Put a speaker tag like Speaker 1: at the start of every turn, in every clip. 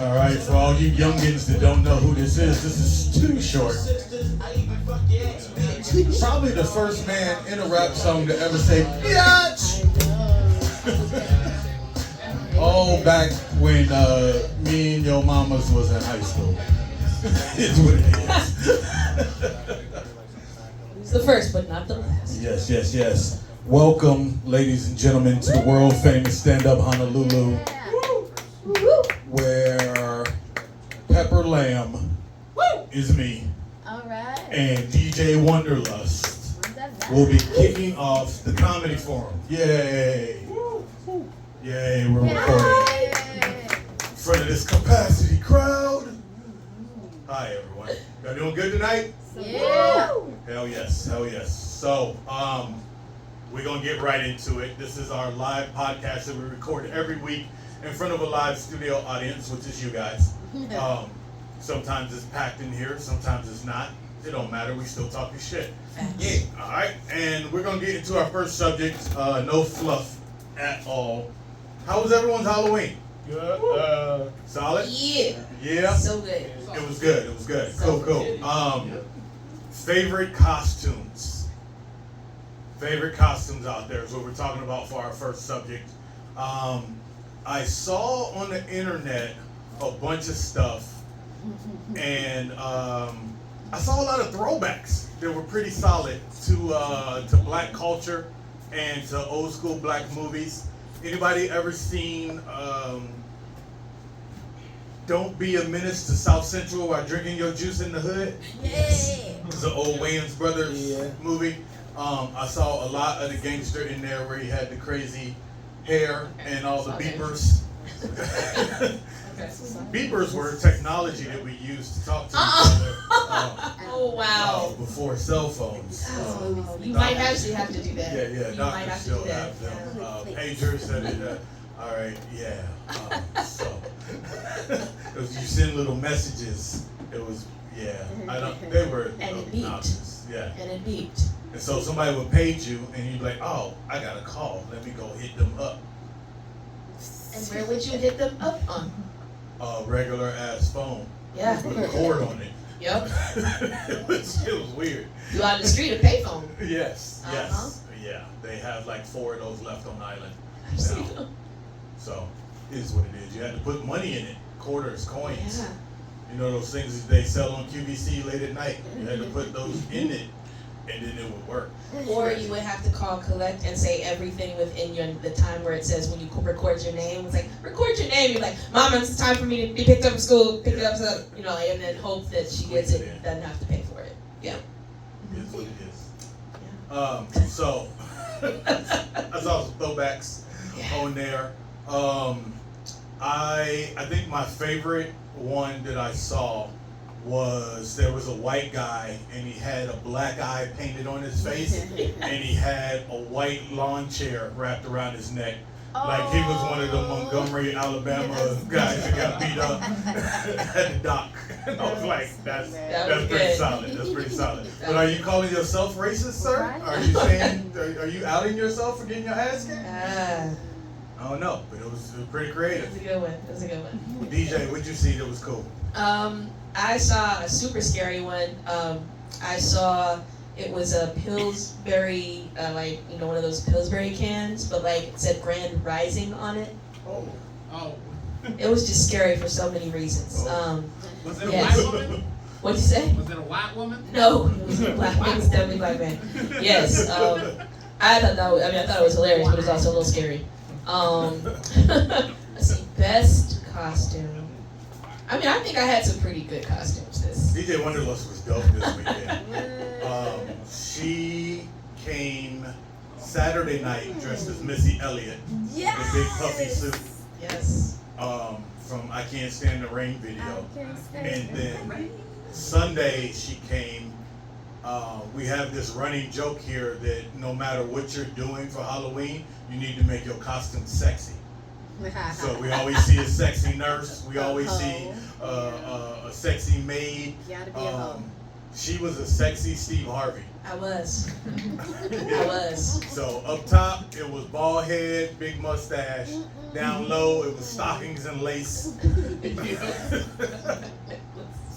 Speaker 1: All right, for all you youngins that don't know who this is Too Short. Probably the first man in a rap song to ever say biatch. Oh, back when me and your mamas was in high school. It's what it is.
Speaker 2: It's the first, but not the last.
Speaker 1: Yes, yes, yes. Welcome, ladies and gentlemen, to the world famous stand-up Honolulu, where Pepper Lamb is me, and DJ Wanderlust will be kicking off the comedy forum. Yay! Yay, we're recording in front of this capacity crowd. Hi, everyone. Y'all doing good tonight?
Speaker 3: Yeah.
Speaker 1: Hell yes, hell yes. So, we're going to get right into it. This is our live podcast that we record every week in front of a live studio audience, which is you guys. Sometimes it's packed in here, sometimes it's not. It don't matter, we still talking shit. Yeah. All right, and we're going to get into our first subject, no fluff at all. How was everyone's Halloween? Good. Solid?
Speaker 2: Yeah.
Speaker 1: Yeah?
Speaker 2: So good.
Speaker 1: It was good, it was good.
Speaker 2: So
Speaker 1: Cool. Favorite costumes. Favorite costumes out there is what we're talking about for our first subject. I saw on the internet a bunch of stuff, and I saw a lot of throwbacks that were pretty solid to black culture and to old school black movies. Anybody ever seen Don't Be a Menace to South Central while drinking your juice in the hood?
Speaker 2: Yeah.
Speaker 1: It's an old Wayans Brothers movie. I saw a lot of the gangster in there where he had the crazy hair and all the beepers. Beepers were technology that we used to talk to each other.
Speaker 2: Oh wow!
Speaker 1: Before cell phones.
Speaker 2: You might actually have to do that.
Speaker 1: Yeah.
Speaker 2: You might
Speaker 1: Doctors
Speaker 2: have to
Speaker 1: still
Speaker 2: do that.
Speaker 1: have them. Pagers that it. All right. Yeah. So it was, you send little messages. It was I don't. They were
Speaker 2: And it
Speaker 1: obnoxious.
Speaker 2: beeped.
Speaker 1: Yeah.
Speaker 2: And it beeped.
Speaker 1: And so somebody would page you, and you'd be like, "Oh, I got a call. Let me go hit them up."
Speaker 2: And where would you hit them up on?
Speaker 1: A regular ass phone
Speaker 2: Yeah.
Speaker 1: with a cord on it.
Speaker 2: Yep.
Speaker 1: it was weird.
Speaker 2: You out in the street, a payphone.
Speaker 1: Yes. Yeah. They have like 4 of those left on the island
Speaker 2: I've seen
Speaker 1: now.
Speaker 2: them.
Speaker 1: So it is what it is. You had to put money in it, quarters, coins.
Speaker 2: Yeah.
Speaker 1: You know those things that they sell on QVC late at night. You had to put those in it, and then it would work.
Speaker 2: Or you would have to call collect and say everything within the time where it says when you record your name. It's like, record your name. You're like, Mama, it's time for me to be picked up from school. Pick it up, so, you know, and then hope that she gets it, doesn't have to pay for it. Yeah.
Speaker 1: It is what it is. So I saw some throwbacks on there. I think my favorite one that I saw was there was a white guy and he had a black eye painted on his face and he had a white lawn chair wrapped around his neck. Like he was one of the Montgomery, Alabama guys that got beat up at the dock. And I was like, that's pretty solid. That's pretty solid. But are you calling yourself racist, sir? Are you saying, are you outing yourself for getting your ass kicked? I don't know, but it was pretty creative.
Speaker 2: That's a good one. That's a good one.
Speaker 1: DJ, what'd you see that was cool?
Speaker 2: I saw a super scary one. I saw it was a Pillsbury, one of those Pillsbury cans, but like it said Grand Rising on it.
Speaker 1: Oh.
Speaker 2: It was just scary for so many reasons.
Speaker 4: Was it a
Speaker 2: yes.
Speaker 4: white woman?
Speaker 2: What'd you say?
Speaker 4: Was it a white woman?
Speaker 2: No, it was a black man. It was definitely a black man. Yes. I thought it was hilarious, but it was also a little scary. Let's see, best costume. I mean, I think I had some pretty good costumes this.
Speaker 1: DJ Wanderlust was dope this weekend. She came Saturday night dressed as Missy Elliott.
Speaker 2: Yes.
Speaker 1: The big puffy suit.
Speaker 2: Yes.
Speaker 1: From I Can't Stand the Rain video. And then Sunday she came. We have this running joke here that no matter what you're doing for Halloween, you need to make your costume sexy. So we always see a sexy nurse. We always see a sexy maid.
Speaker 3: Gotta be a hoe.
Speaker 1: She was a sexy Steve Harvey.
Speaker 2: I was.
Speaker 1: Yeah.
Speaker 2: I was.
Speaker 1: So up top, it was bald head, big mustache. Down low, it was stockings and lace. It's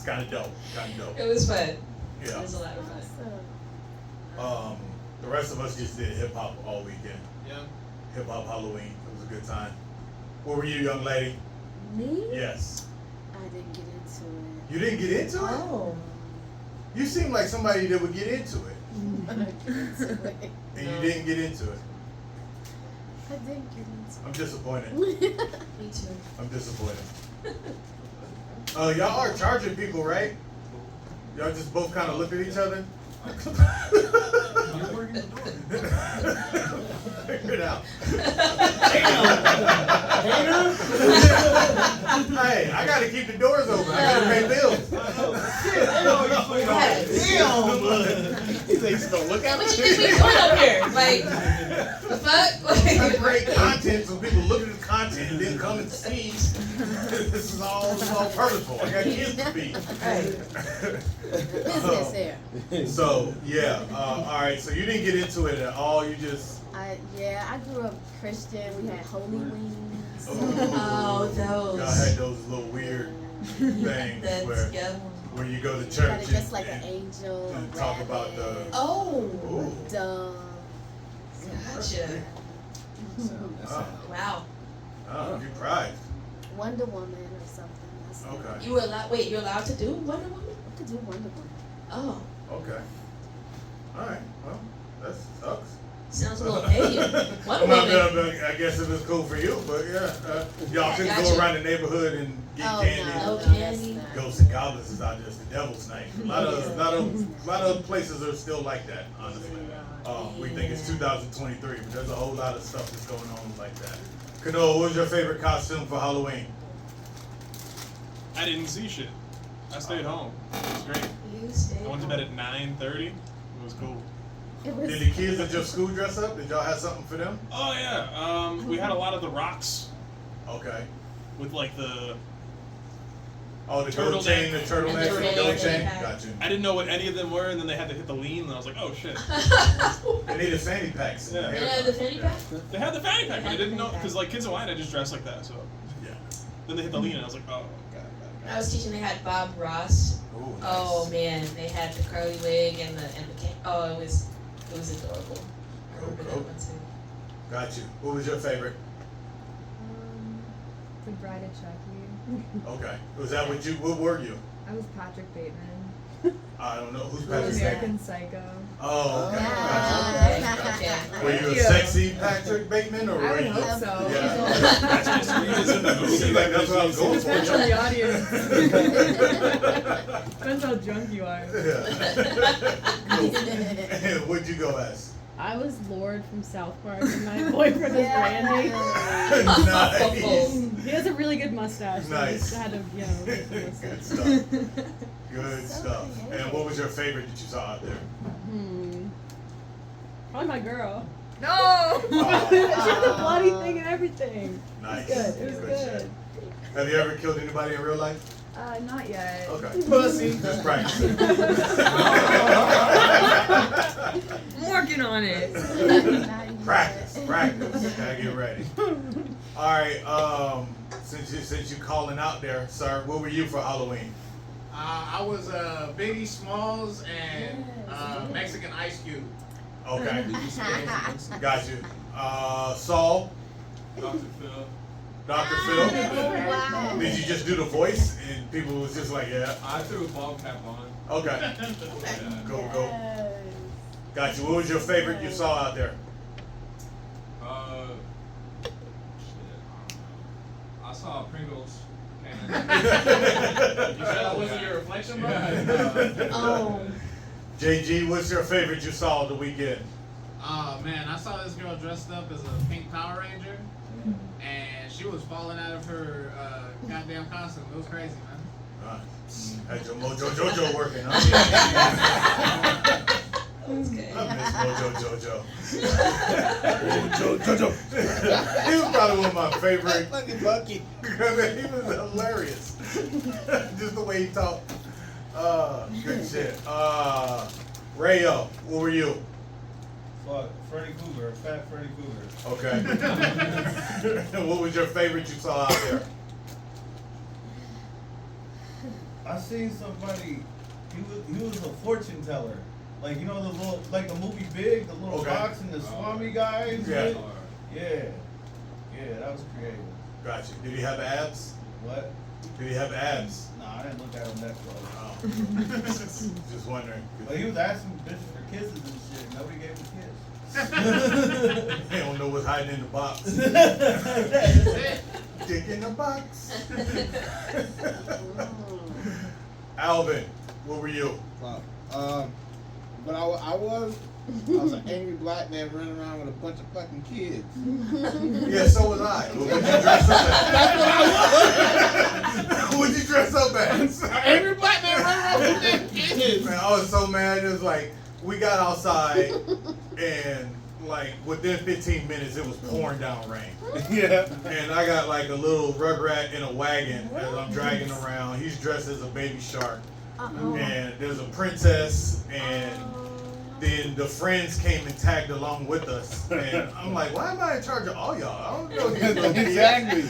Speaker 1: kind of dope. Kind of dope.
Speaker 2: It was fun. It
Speaker 1: Yeah.
Speaker 2: was a lot of fun.
Speaker 1: The rest of us just did hip hop all weekend.
Speaker 4: Yeah.
Speaker 1: Hip hop Halloween. It was a good time. Where were you, young lady?
Speaker 3: Me?
Speaker 1: Yes.
Speaker 3: I didn't get into it.
Speaker 1: You didn't get into it?
Speaker 2: Oh.
Speaker 1: You seem like somebody that would get into it.
Speaker 3: I didn't get into it.
Speaker 1: And you didn't get into it.
Speaker 3: I didn't get into
Speaker 1: I'm disappointed.
Speaker 3: it.
Speaker 2: Me too.
Speaker 1: I'm disappointed. Y'all are charging people, right? Y'all just both kind of look at each other? Figure it out. Hey, I gotta keep the doors open. I gotta pay bills.
Speaker 5: He's like, just gonna look at
Speaker 2: What you think we doing up here? Like, the fuck?
Speaker 1: I
Speaker 2: Like,
Speaker 1: create content so people look at the content and then come and see. This is all purposeful. I got kids to feed.
Speaker 2: right.
Speaker 3: Business here.
Speaker 1: So yeah, all right. So you didn't get into it at all. You just
Speaker 3: I grew up Christian. We had holy wings.
Speaker 2: Oh,
Speaker 1: y'all
Speaker 2: those.
Speaker 1: had those little weird things
Speaker 2: That's,
Speaker 1: where
Speaker 2: yeah.
Speaker 1: you go to
Speaker 3: Got
Speaker 1: church
Speaker 3: it just like
Speaker 1: and
Speaker 3: an angel.
Speaker 1: and
Speaker 3: a
Speaker 1: talk about the-
Speaker 3: rabbit,
Speaker 2: Oh.
Speaker 1: Ooh.
Speaker 3: dove.
Speaker 2: Gotcha.
Speaker 1: Oh,
Speaker 2: Wow.
Speaker 1: oh, you cried.
Speaker 3: Wonder Woman or something. That's it.
Speaker 1: Okay.
Speaker 2: You were allowed, wait, you're allowed to do Wonder Woman?
Speaker 3: I could do Wonder Woman.
Speaker 2: Oh.
Speaker 1: Okay. All right. Well, that sucks.
Speaker 2: Sounds a little pagan. Wonder
Speaker 1: I'm not
Speaker 2: Woman.
Speaker 1: gonna, I guess if it's cool for you, but yeah, y'all couldn't
Speaker 2: Gotcha.
Speaker 1: go around the neighborhood and get
Speaker 3: Oh,
Speaker 1: candy.
Speaker 3: no,
Speaker 2: No
Speaker 3: no,
Speaker 2: candy.
Speaker 3: that's not.
Speaker 1: Ghosts and goblins is out there. It's the devil's night. A lot of places are still like that. Honestly, we think it's 2023, but there's a whole lot of stuff that's going on like that. Kano, what was your favorite costume for Halloween?
Speaker 5: I didn't see shit. I stayed home. It was great.
Speaker 2: You stay
Speaker 5: I went to bed at 9:30. It was cool.
Speaker 3: It was.
Speaker 1: Did the kids at your school dress up? Did y'all have something for them?
Speaker 5: Oh yeah. We had a lot of the rocks
Speaker 1: Okay.
Speaker 5: with like the.
Speaker 1: Oh, the
Speaker 5: Turtle
Speaker 1: gold chain, the
Speaker 5: neck.
Speaker 1: turtleneck,
Speaker 2: And the
Speaker 1: the gold
Speaker 2: ring
Speaker 1: chain.
Speaker 2: they had.
Speaker 1: Got you.
Speaker 5: I didn't know what any of them were, and then they had to hit the lean, and I was like, oh shit.
Speaker 1: They needed fanny packs.
Speaker 5: Yeah.
Speaker 2: Yeah, the fanny pack?
Speaker 5: They had the fanny pack, but I didn't know because like Kids Hawaiian, I just dressed like that. So
Speaker 1: Yeah.
Speaker 5: then they hit the lean, and I was like, oh god.
Speaker 2: I was teaching, they had Bob Ross.
Speaker 1: Ooh, nice.
Speaker 2: Oh man, they had the curly wig and the oh, it was adorable. I remember that
Speaker 1: Cool.
Speaker 2: one too.
Speaker 1: Got you. What was your favorite?
Speaker 6: The Bride of Chucky.
Speaker 1: Okay. Was that what you? What were you?
Speaker 6: I was Patrick Bateman.
Speaker 1: I don't know. Who's
Speaker 2: Who
Speaker 1: Patrick
Speaker 2: was
Speaker 1: Bateman?
Speaker 6: American Psycho.
Speaker 1: Oh, okay.
Speaker 2: Okay,
Speaker 1: Gotcha.
Speaker 2: okay.
Speaker 1: Were you a
Speaker 6: you.
Speaker 1: sexy Patrick Bateman, or
Speaker 6: I
Speaker 1: were
Speaker 6: would
Speaker 1: you?
Speaker 6: hope so.
Speaker 1: Yeah.
Speaker 5: That's just weird, isn't it?
Speaker 1: Seems like that's what I was going
Speaker 6: Depends
Speaker 1: for.
Speaker 6: on the audience. Depends how drunk you are.
Speaker 1: Yeah. Cool. What'd you go as?
Speaker 7: I was Lord from South Park, and my boyfriend was Randy.
Speaker 1: Nice.
Speaker 7: He has a really good mustache. So I
Speaker 1: Nice.
Speaker 7: just had to, get the mustache.
Speaker 1: Good stuff. Good stuff. And what was your favorite that you saw out there?
Speaker 7: Probably my girl.
Speaker 6: No!
Speaker 7: She had the bloody thing and everything.
Speaker 1: Nice.
Speaker 7: It was good.
Speaker 1: shit. Have you ever killed anybody in real life?
Speaker 6: Not yet.
Speaker 1: Okay.
Speaker 5: Pussy.
Speaker 1: Just practice.
Speaker 6: I'm working on it.
Speaker 1: Practice. Gotta get ready. All right. Since you calling out there, sir, what were you for Halloween?
Speaker 4: I was Biggie Smalls and Mexican Ice Cube.
Speaker 1: Okay. Got you. Saul,
Speaker 5: Dr. Phil.
Speaker 1: Dr. Phil.
Speaker 3: Wow.
Speaker 1: Did you just do the voice and people was just like, yeah?
Speaker 5: I threw a ball cap on.
Speaker 1: Okay.
Speaker 5: Yeah.
Speaker 1: Go. Got you. What was your favorite you saw out there?
Speaker 5: Shit, I saw Pringles.
Speaker 4: You said that wasn't your reflection, bro?
Speaker 2: Oh.
Speaker 1: JG, what's your favorite you saw the weekend?
Speaker 4: Oh man, I saw this girl dressed up as a pink Power Ranger, and she was falling out of her goddamn costume. It was crazy, man.
Speaker 1: Had your Mojo Jojo working, huh?
Speaker 2: That's good.
Speaker 1: I miss Mojo Jojo. He was probably one of my favorite.
Speaker 5: Fucking Bucky.
Speaker 1: He was hilarious. Just the way he talked. Good shit. Rayo, what were you?
Speaker 8: Fuck, Freddy Krueger, Fat Freddy Krueger.
Speaker 1: Okay. What was your favorite you saw out there?
Speaker 8: I seen somebody. He was a fortune teller. Like you know the little like the movie Big, the little
Speaker 1: Okay.
Speaker 8: box and the Swami guys.
Speaker 1: Yeah.
Speaker 8: Yeah, that was creative.
Speaker 1: Gotcha. Did he have abs?
Speaker 8: What?
Speaker 1: Did he have abs?
Speaker 8: Nah, I didn't look at him that close.
Speaker 1: Oh. Just wondering.
Speaker 8: But he was asking bitches for kisses and shit. Nobody gave him a kiss.
Speaker 1: They don't know what's hiding in the box. Dick in the box. Alvin, what were you?
Speaker 9: But I was an angry black man running around with a bunch of fucking kids.
Speaker 1: Yeah, so was I. What would you dress up as?
Speaker 9: That's what I was.
Speaker 1: What would you dress up as?
Speaker 9: An angry black man running around with damn kids.
Speaker 1: Man, I was so mad. It was like, we got outside and like within 15 minutes it was pouring down rain.
Speaker 9: Yeah.
Speaker 1: And I got like a little rugrat in a wagon as I'm dragging around. He's dressed as a baby shark. And there's a princess, and then the friends came and tagged along with us. And I'm like, why am I in charge of all y'all? I don't know these little kids.
Speaker 9: Exactly.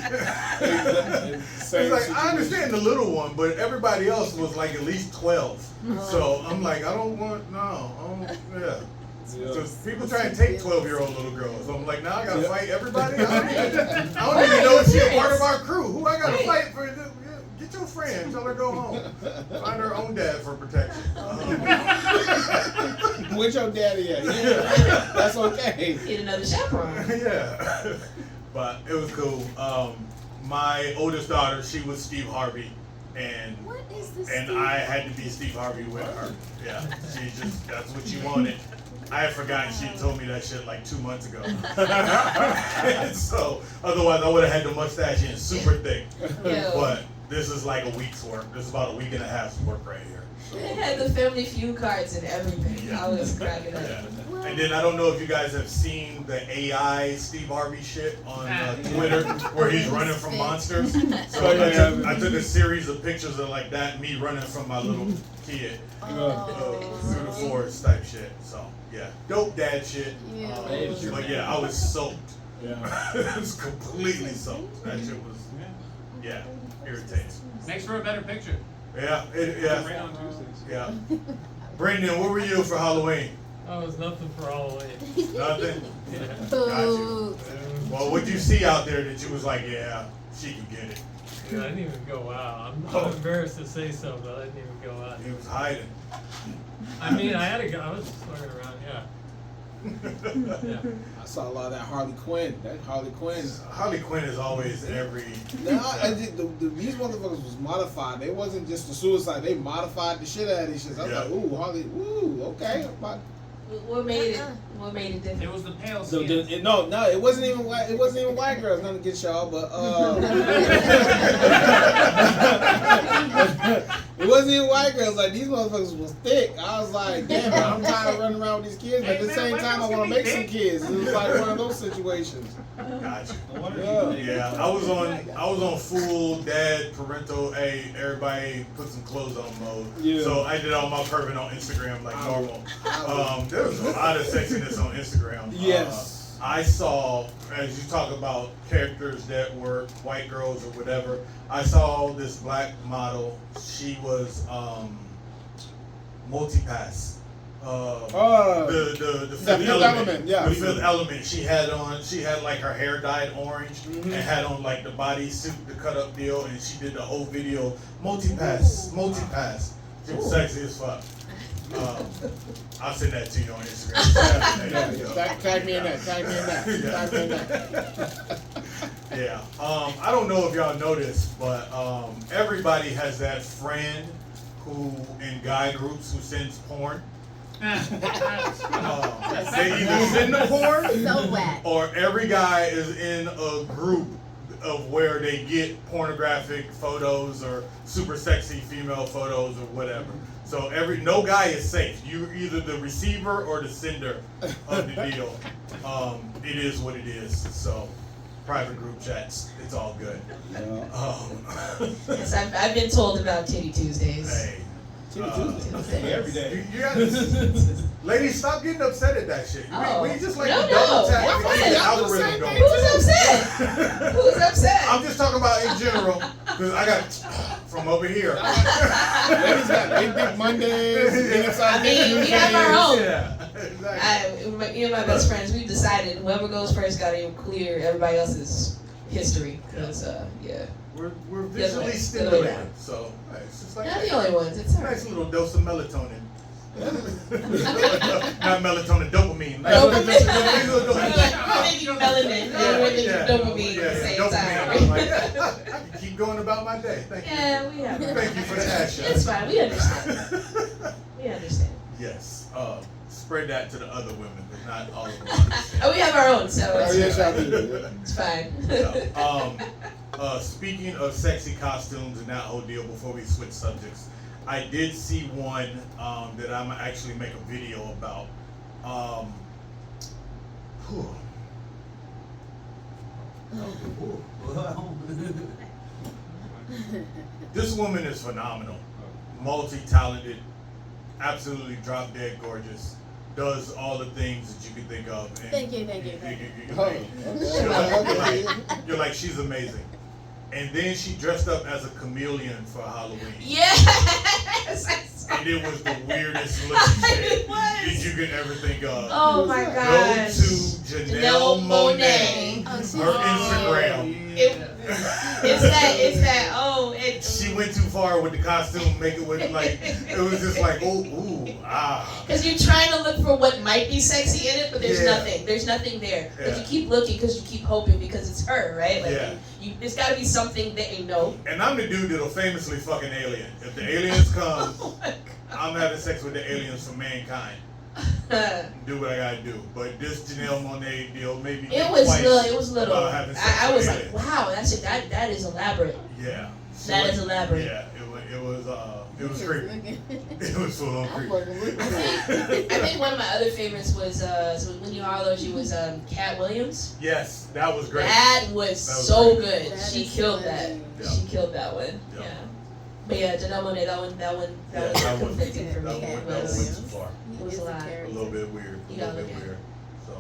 Speaker 1: It's like, I understand the little one, but everybody else was like at least 12. So I'm like, I don't want, yeah. So people try and take 12-year-old little girls. So I'm like, now I gotta fight everybody? I don't even know if she's a part of our crew. Who I gotta fight for? Get your friend, tell her go home. Find her own dad for protection.
Speaker 9: Where's your daddy at? Yeah. That's okay.
Speaker 2: Get another chaperone.
Speaker 1: Yeah. But it was cool. My oldest daughter, she was Steve Harvey. And
Speaker 3: What is this?
Speaker 1: I had to be Steve Harvey with her. Yeah. She just, that's what she wanted. I had forgotten she had told me that shit like 2 months ago. So otherwise I would have had the mustache in super thick.
Speaker 2: Yo.
Speaker 1: But this is like a week's work. This is about a week and a half's work right here.
Speaker 2: They had the Family Feud cards and everything.
Speaker 1: Yeah.
Speaker 2: I was cracking up.
Speaker 1: Yeah. And then I don't know if you guys have seen the AI Steve Harvey shit on Twitter where he's running from monsters. So I took a series of pictures of like that, me running from my little kid through the forest type shit. So yeah, dope dad shit. But yeah, I was soaked.
Speaker 5: Yeah.
Speaker 1: It was completely soaked. That shit was irritating.
Speaker 4: Makes for a better picture.
Speaker 1: Yeah,
Speaker 5: Rain on Tuesdays.
Speaker 1: yeah. Brendan, what were you for Halloween?
Speaker 10: Oh, it was nothing for Halloween.
Speaker 1: Nothing.
Speaker 10: Yeah.
Speaker 1: Got you. Well, what'd you see out there that you was like, yeah, she can get it?
Speaker 10: Dude, I didn't even go out. I'm embarrassed to say so, but I didn't even go out.
Speaker 1: He was hiding.
Speaker 10: I mean, I had to go. I was just looking around, yeah. Yeah.
Speaker 9: I saw a lot of that Harley Quinn. That Harley Quinn.
Speaker 1: Harley Quinn is always every.
Speaker 9: These motherfuckers was modified. They wasn't just the suicide. They modified the shit out of these shits. I was like, ooh, Harley, ooh, okay.
Speaker 2: What made it different?
Speaker 4: It was the pale skin.
Speaker 9: No, it wasn't even white. It wasn't even white girls. Nothing against y'all, but it wasn't even white girls. Like these motherfuckers was thick. I was like, damn, I'm tired of running around with these kids. But at the same time, I want to make some kids. It was like one of those situations.
Speaker 1: Gotcha.
Speaker 8: Yeah.
Speaker 1: Yeah, I was on full dad parental. Hey, everybody put some clothes on mode.
Speaker 9: Yeah.
Speaker 1: So I did all my perving on Instagram like normal. There was a lot of sexiness on Instagram.
Speaker 9: Yes.
Speaker 1: I saw, as you talk about characters that were white girls or whatever, I saw this black model. She was multipass. The fifth element.
Speaker 9: Yeah.
Speaker 1: The Fifth Element. She had like her hair dyed orange and had on like the bodysuit, the cut up deal, and she did the whole video multipass. She was sexy as fuck. I'll send that to you on Instagram.
Speaker 9: Tag me in that.
Speaker 1: Yeah. I don't know if y'all know this, but everybody has that friend who in guy groups who sends porn. They either send the porn
Speaker 3: So whack.
Speaker 1: or every guy is in a group of where they get pornographic photos or super sexy female photos or whatever. So no guy is safe. You're either the receiver or the sender of the deal. It is what it is. So private group chats, it's all good.
Speaker 2: Yes, I've been told about Titty Tuesdays.
Speaker 1: Hey,
Speaker 9: Tuesday.
Speaker 8: Every day.
Speaker 1: You got ladies, stop getting upset at that shit.
Speaker 2: Oh.
Speaker 1: We just like
Speaker 2: No,
Speaker 1: to double
Speaker 2: no.
Speaker 1: tap
Speaker 2: That's
Speaker 1: to
Speaker 2: fine.
Speaker 1: get the
Speaker 9: Y'all do the
Speaker 1: algorithm
Speaker 9: same
Speaker 1: going.
Speaker 9: thing.
Speaker 2: Who's upset? Who's upset?
Speaker 1: I'm just talking about in general, because I got from over here.
Speaker 9: Ladies got big Mondays. Big
Speaker 2: I mean, we have our own.
Speaker 1: Yeah, exactly.
Speaker 2: Me and my best friends, we've decided whoever goes first got to clear everybody else's history. Because, yeah.
Speaker 1: We're
Speaker 2: The other way.
Speaker 1: visually
Speaker 2: The other way
Speaker 1: stimulated,
Speaker 2: down.
Speaker 1: so it's just like
Speaker 2: Not the only ones. It's
Speaker 1: a
Speaker 2: alright.
Speaker 1: nice little dose of melatonin. Not melatonin, dopamine.
Speaker 2: We're making melanin. We're making dopamine at the same
Speaker 1: dopamine.
Speaker 2: time.
Speaker 1: I'm like, I can keep going about my day. Thank you.
Speaker 2: Yeah, we have.
Speaker 1: Thank you for the action.
Speaker 2: It's fine. We understand. We understand.
Speaker 1: Yes. Spread that to the other women, but not all of them understand.
Speaker 2: Oh, we have our own, so
Speaker 9: Oh,
Speaker 2: it's,
Speaker 9: yes, y'all do.
Speaker 2: it's fine.
Speaker 1: Yeah. Speaking of sexy costumes and that whole deal, before we switch subjects, I did see one that I'm actually make a video about. Whew. This woman is phenomenal, multi-talented, absolutely drop-dead gorgeous, does all the things that you can think of. And
Speaker 3: Thank you.
Speaker 1: You're like, she's amazing. And then she dressed up as a chameleon for Halloween.
Speaker 2: Yes!
Speaker 1: And it was the weirdest looking shit
Speaker 2: It was.
Speaker 1: that you could ever think of.
Speaker 2: Oh my
Speaker 1: Go
Speaker 2: gosh.
Speaker 1: to Janelle Monáe,
Speaker 3: Oh, she's
Speaker 1: her Instagram.
Speaker 2: It's that, oh, it.
Speaker 1: She went too far with the costume, make it with like, it was just like, ah.
Speaker 2: Because you're trying to look for what might be sexy in it, but there's
Speaker 1: Yeah.
Speaker 2: nothing. There's nothing there. But
Speaker 1: Yeah.
Speaker 2: you keep looking because you keep hoping because it's her, right? Like,
Speaker 1: Yeah.
Speaker 2: there's got to be something that you know.
Speaker 1: And I'm the dude that'll famously fuck an alien. If the aliens come,
Speaker 2: Oh my
Speaker 1: I'm having sex with the aliens for mankind.
Speaker 2: God.
Speaker 1: Do what I gotta do. But this Janelle Monáe deal made me
Speaker 2: It
Speaker 1: think
Speaker 2: was
Speaker 1: twice
Speaker 2: little. It was little.
Speaker 1: about having sex
Speaker 2: I
Speaker 1: with
Speaker 2: was like,
Speaker 1: aliens.
Speaker 2: wow, that is elaborate.
Speaker 1: Yeah.
Speaker 2: That is elaborate.
Speaker 1: Yeah, it was creepy. It was full on
Speaker 9: I'm
Speaker 1: creepy.
Speaker 9: fucking looking
Speaker 2: I think one of my other favorites was so when you Harlow. She was Cat Williams.
Speaker 1: Yes, that was great.
Speaker 2: That was
Speaker 1: was
Speaker 2: so
Speaker 1: great.
Speaker 2: good.
Speaker 3: That
Speaker 2: She
Speaker 3: is
Speaker 2: killed
Speaker 3: so
Speaker 2: that.
Speaker 3: good.
Speaker 1: Yeah.
Speaker 2: She killed that one.
Speaker 1: Yeah.
Speaker 2: Yeah. But yeah, Janelle Monáe, that was
Speaker 1: That one-
Speaker 2: conflicting for
Speaker 1: That
Speaker 2: me.
Speaker 1: one
Speaker 2: It
Speaker 1: went
Speaker 2: was-
Speaker 1: too far.
Speaker 2: It was a lot.
Speaker 1: A little bit weird.
Speaker 2: You
Speaker 1: A
Speaker 2: gotta
Speaker 1: little bit
Speaker 2: look at
Speaker 1: weird. So,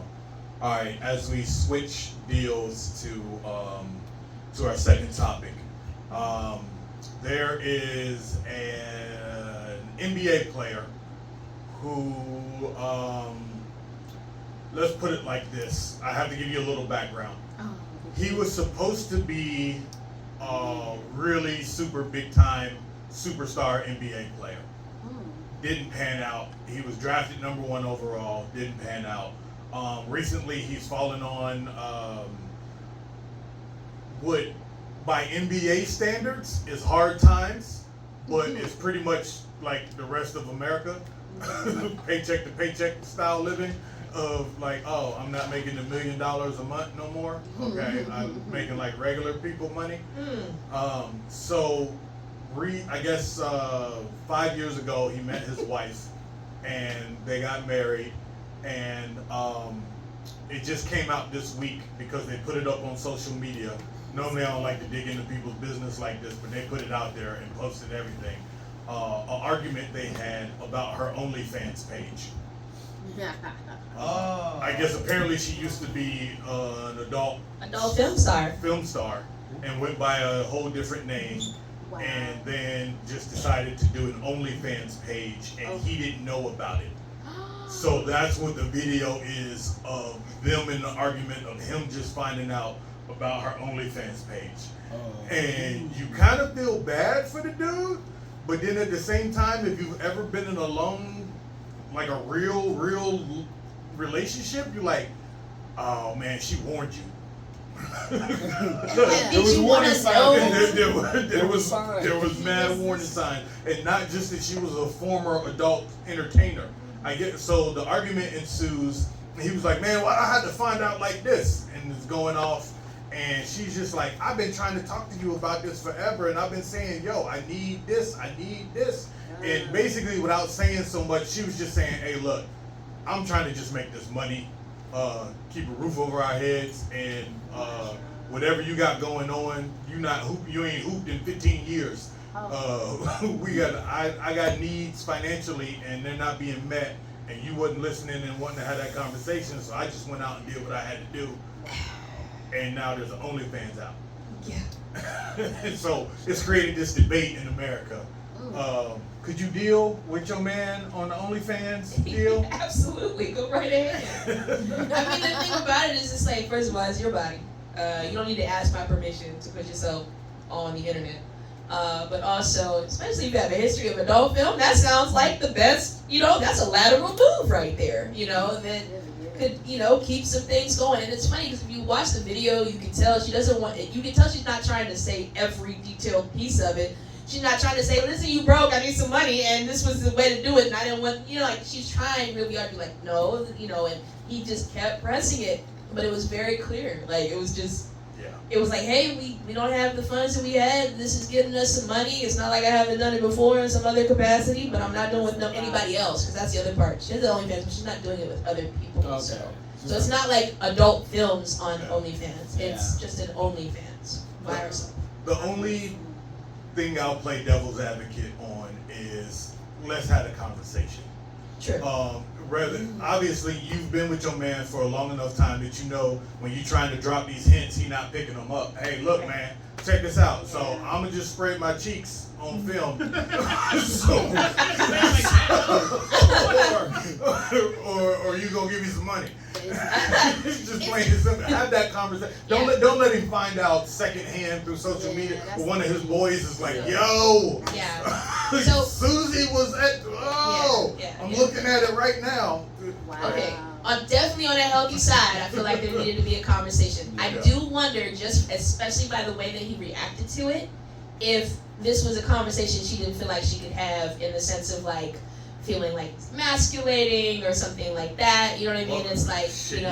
Speaker 1: all right, as we switch deals to our second topic, there is an NBA player who, let's put it like this. I have to give you a little background. He was supposed to be a really super big time superstar NBA player. Didn't pan out. He was drafted #1 overall. Didn't pan out. Recently, he's fallen on what, by NBA standards, is hard times, but it's pretty much like the rest of America, paycheck to paycheck style living. Of like, oh, I'm not making $1 million a month no more. Okay, I'm making like regular people money. So, I guess 5 years ago he met his wife, and they got married, and it just came out this week because they put it up on social media. Normally I don't like to dig into people's business like this, but they put it out there and posted everything. An argument they had about her Onlyfans page. I guess apparently she used to be an adult film star and went by a whole different name.
Speaker 3: Wow.
Speaker 1: And then just decided to do an OnlyFans page, and he didn't know about it. So that's what the video is of them in the argument of him just finding out about her OnlyFans page. And you kind of feel bad for the dude, but then at the same time, if you've ever been in a long, like a real relationship, you're like, oh man, she warned you.
Speaker 9: There was warning signs.
Speaker 1: There was mad warning signs, and not just that she was a former adult entertainer. So the argument ensues, and he was like, "Man, why I had to find out like this?" And it's going off, and she's just like, "I've been trying to talk to you about this forever, and I've been saying, yo, I need this, I need this." And basically, without saying so much, she was just saying, "Hey, look, I'm trying to just make this money, keep a roof over our heads, and whatever you got going on, you ain't hooped in 15 years. I got needs financially and they're not being met, and you wasn't listening and wanting to have that conversation, so I just went out and did what I had to do, and now there's an OnlyFans out.
Speaker 2: Yeah.
Speaker 1: And so it's created this debate in America. Could you deal with your man on the OnlyFans deal?
Speaker 2: Absolutely, go right ahead. I mean, the thing about it is, it's like, first of all, it's your body. You don't need to ask my permission to put yourself on the internet. But also, especially if you have a history of adult film, that sounds like the best, that's a lateral move right there, that could, keep some things going. And it's funny because if you watch the video, you can tell she doesn't want it. You can tell she's not trying to say every detailed piece of it. She's not trying to say, listen, you broke, I need some money, and this was the way to do it, and I didn't want, she's trying really hard to be like, no, and he just kept pressing it. But it was very clear. Like, it was just, it was like, hey, we don't have the funds that we had. This is getting us some money. It's not like I haven't done it before in some other capacity, but I'm not doing it with anybody else, because that's the other part. She has the OnlyFans, but she's not doing it with other people.
Speaker 9: Okay.
Speaker 2: So it's not like adult films on OnlyFans. It's just an OnlyFans by herself.
Speaker 1: The only thing I'll play devil's advocate on is let's have a conversation.
Speaker 2: True.
Speaker 1: Obviously, you've been with your man for a long enough time that you know when you're trying to drop these hints, he's not picking them up. Hey, look, man, check this out. So I'm gonna just spread my cheeks on film. or you gonna give me some money. Just plain and simple. Have that conversation. Don't let him find out secondhand through social media. One of his boys is like, yo,
Speaker 2: So
Speaker 1: Susie was at. I'm looking at it right now.
Speaker 3: Wow.
Speaker 2: Okay, definitely on the healthy side, I feel like there needed to be a conversation. I do wonder, just especially by the way that he reacted to it, if this was a conversation she didn't feel like she could have in the sense of like feeling like emasculating or something like that. You know what I mean?
Speaker 1: Well,
Speaker 2: it's like,
Speaker 1: shit,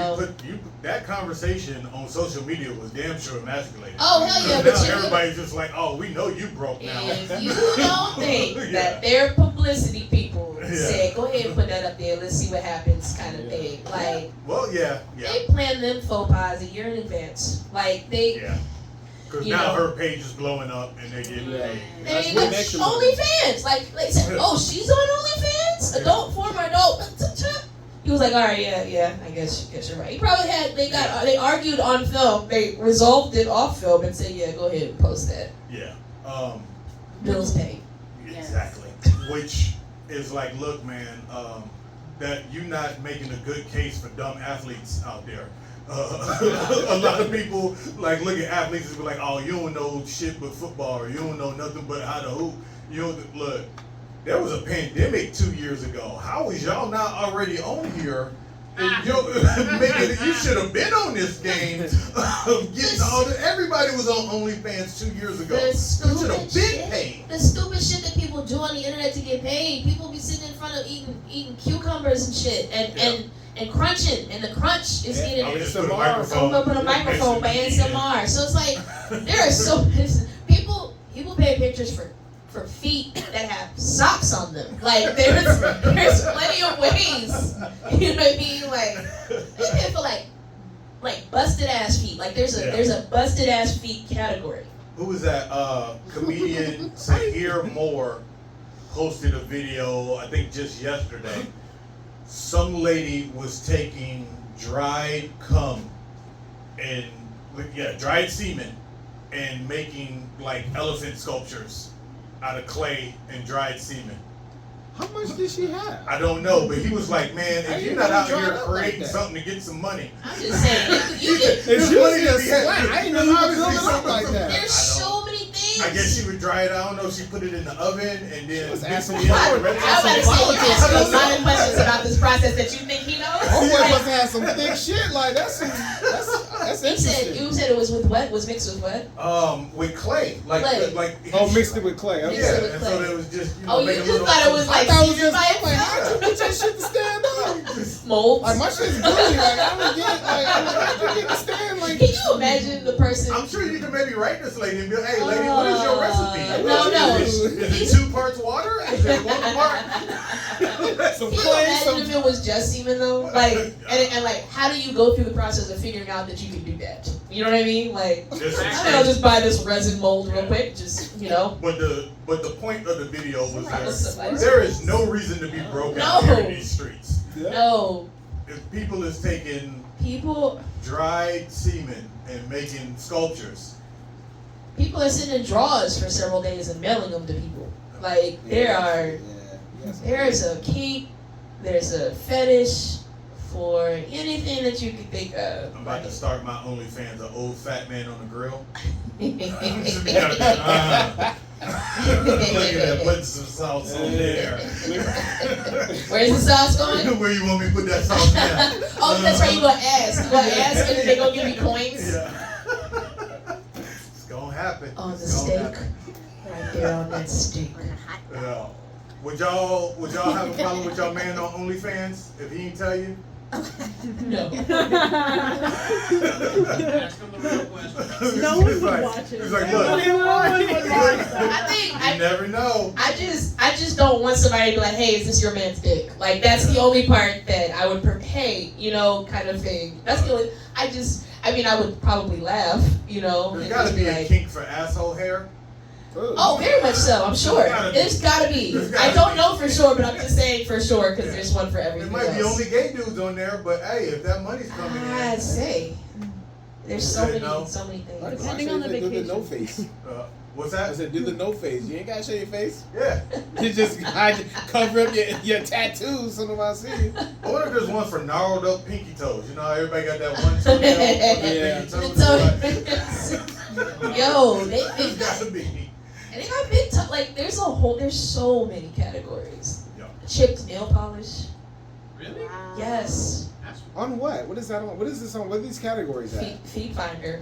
Speaker 1: that conversation on social media was damn sure emasculating.
Speaker 2: Oh, hell yeah.
Speaker 1: Now
Speaker 2: But
Speaker 1: everybody's just like, oh, we know you broke now.
Speaker 2: if you don't think that their publicity people say, go ahead and put that up there, let's see what happens kind of thing. Like,
Speaker 1: well,
Speaker 2: they plan them faux pas a year in advance. Like,
Speaker 1: because now her page is blowing up and they're getting paid.
Speaker 2: There you go. OnlyFans. Like said, oh, she's on OnlyFans? Adult, former adult. He was like, all right, yeah, I guess you're right. He probably they argued on film. They resolved it off film and said, yeah, go ahead and post that.
Speaker 1: Yeah.
Speaker 2: Bills paid.
Speaker 1: Exactly. Which is like, look, man, that you're not making a good case for dumb athletes out there. A lot of people like look at athletes and be like, oh, you don't know shit but football, or you don't know nothing but how to hoop. Look, there was a pandemic 2 years ago. How is y'all not already on here? You should have been on this game. Everybody was on OnlyFans 2 years ago. You should have been paid.
Speaker 2: The stupid shit that people do on the internet to get paid. People be sitting in front of eating cucumbers and shit and crunching, and the crunch is getting
Speaker 1: put a
Speaker 2: microphone by ASMR. So it's like there are so people pay pictures for feet that have socks on them. Like there's plenty of ways. You know what I mean? Like they pay for like busted ass feet. Like there's a busted ass feet category.
Speaker 1: Who was that? Comedian Sahir Moore posted a video, I think just yesterday. Some lady was taking dried cum and dried semen and making like elephant sculptures out of clay and dried semen.
Speaker 9: How much did she have?
Speaker 1: I don't know, but he was like, man, if you're not out here creating something to get some money.
Speaker 2: I'm just saying, you get.
Speaker 9: It's money to spend. I didn't know how to build it up like that.
Speaker 2: There's so many things.
Speaker 1: I guess she would dry it. I don't know. She put it in the oven and then.
Speaker 9: She was asking
Speaker 2: I was about to say, you ask a lot of questions about this process that you think he knows.
Speaker 9: Oh boy, must have had some thick shit. Like that's interesting.
Speaker 2: You said it was with what? Was mixed with what?
Speaker 1: With clay. Like
Speaker 9: mixed it with clay. Okay.
Speaker 1: Yeah, and so there was just
Speaker 2: you just thought it was like.
Speaker 9: I thought it was just like, how'd you get your shit to stand up?
Speaker 2: Mold.
Speaker 9: Like my shit's gooey. Like I would get to stand. Like,
Speaker 2: can you imagine the person?
Speaker 1: I'm sure you can maybe write this lady and be like, hey, lady, what is your recipe?
Speaker 2: No.
Speaker 1: Is it 2 parts water? Is it 1 part?
Speaker 9: Some
Speaker 2: Can you
Speaker 9: clay.
Speaker 2: imagine if it was just semen though? Like, and like, how do you go through the process of figuring out that you can do that? You know what I mean? Like,
Speaker 1: Just
Speaker 2: I'll just buy this resin mold real quick. Just, you know.
Speaker 1: But the point of the video was
Speaker 2: Somebody-
Speaker 1: there is no reason to be broke out
Speaker 2: No.
Speaker 1: here in these streets.
Speaker 2: No.
Speaker 1: If people is taking
Speaker 2: People
Speaker 1: dried semen and making sculptures,
Speaker 2: are sending drawers for several days and mailing them to people. Like, there's a kink, there's a fetish for anything that you can think of.
Speaker 1: I'm about to start my OnlyFans, an old fat man on the grill. Look at that, putting some sauce on there.
Speaker 2: Where's the sauce going?
Speaker 1: Where you want me to put that sauce now?
Speaker 2: Oh, that's right. You gonna ask? You gonna ask, and then they gonna give me coins
Speaker 1: Yeah. It's gonna happen.
Speaker 2: on the
Speaker 1: It's gonna
Speaker 2: steak,
Speaker 1: happen.
Speaker 2: right there on that steak.
Speaker 1: Yeah. Would y'all have a problem with y'all man on OnlyFans if he didn't tell you?
Speaker 2: No.
Speaker 4: Ask him the real question.
Speaker 7: No one
Speaker 1: He's
Speaker 7: would
Speaker 1: like-
Speaker 7: watch it.
Speaker 1: He's like,
Speaker 7: No
Speaker 1: look.
Speaker 7: one would watch that.
Speaker 2: I think
Speaker 1: You never know.
Speaker 2: I just don't want somebody to be like, hey, is this your man's dick? Like, that's the only part that I would, hey, you know, kind of thing. That's the only, I would probably laugh, you know.
Speaker 1: There's
Speaker 2: and
Speaker 1: gotta
Speaker 2: just
Speaker 1: be a
Speaker 2: like,
Speaker 1: kink for asshole hair.
Speaker 2: oh, very much so, I'm sure. There's gotta be.
Speaker 1: There's gotta
Speaker 2: I don't
Speaker 1: be.
Speaker 2: know for sure, but I'm just saying for sure, because there's one for
Speaker 1: There
Speaker 2: everything
Speaker 1: might be
Speaker 2: else.
Speaker 1: only gay dudes on there, but hey, if that money's coming in.
Speaker 2: I'd say. There's so
Speaker 1: You
Speaker 2: many,
Speaker 1: know?
Speaker 2: so many things.
Speaker 7: Depending on the
Speaker 9: Do the
Speaker 7: vacation.
Speaker 9: no face.
Speaker 1: What's
Speaker 9: I
Speaker 1: that?
Speaker 9: said, do the no face. You ain't gotta show your face.
Speaker 1: Yeah.
Speaker 9: You just cover up your tattoos so nobody see you.
Speaker 1: I wonder if there's one for gnarled up pinky toes. You know how everybody got that one toe on their
Speaker 9: Yeah.
Speaker 1: pinky toes?
Speaker 2: Yo,
Speaker 1: There's
Speaker 2: they've got,
Speaker 1: gotta be.
Speaker 2: and they got big toe, like, there's so many categories.
Speaker 1: Yeah.
Speaker 2: Chipped nail polish.
Speaker 4: Really?
Speaker 2: Yes.
Speaker 4: That's
Speaker 9: On what? What is that on? What is this on? What are these categories at?
Speaker 2: Feet finder.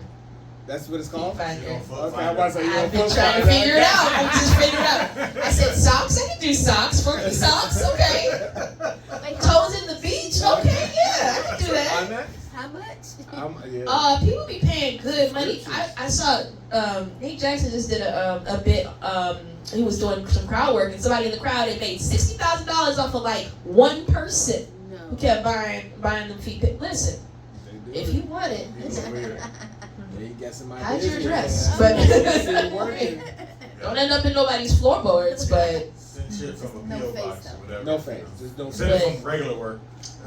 Speaker 9: That's what it's
Speaker 2: Feet
Speaker 9: called?
Speaker 1: You
Speaker 2: finder.
Speaker 1: don't fuck
Speaker 9: Okay,
Speaker 1: find
Speaker 9: I'm about to say, you
Speaker 2: I've
Speaker 9: don't
Speaker 2: been
Speaker 9: fuck
Speaker 2: trying to
Speaker 9: finder.
Speaker 2: figure it out. I just figured it out. I said socks. I can do socks. Funky socks. Okay. Toes in the beach. Okay. Yeah, I can do that.
Speaker 9: On that?
Speaker 3: How much?
Speaker 9: Yeah.
Speaker 2: People be paying good money. I saw Nate Jackson just did a bit. He was doing some crowd work, and somebody in the crowd had made $60,000 off of like one person who
Speaker 3: No.
Speaker 2: kept buying them feet. Listen,
Speaker 9: They do
Speaker 2: if
Speaker 9: it.
Speaker 2: you want it,
Speaker 9: It's weird. Yeah, you got somebody.
Speaker 2: hide your
Speaker 9: business.
Speaker 2: dress, but
Speaker 9: It's working.
Speaker 2: don't end up in nobody's floorboards. But
Speaker 1: Send shit from a
Speaker 3: No
Speaker 1: P.O.
Speaker 3: face,
Speaker 1: box or
Speaker 3: though.
Speaker 1: whatever.
Speaker 9: No face. Just no
Speaker 1: Send
Speaker 9: face.
Speaker 1: it from regular work.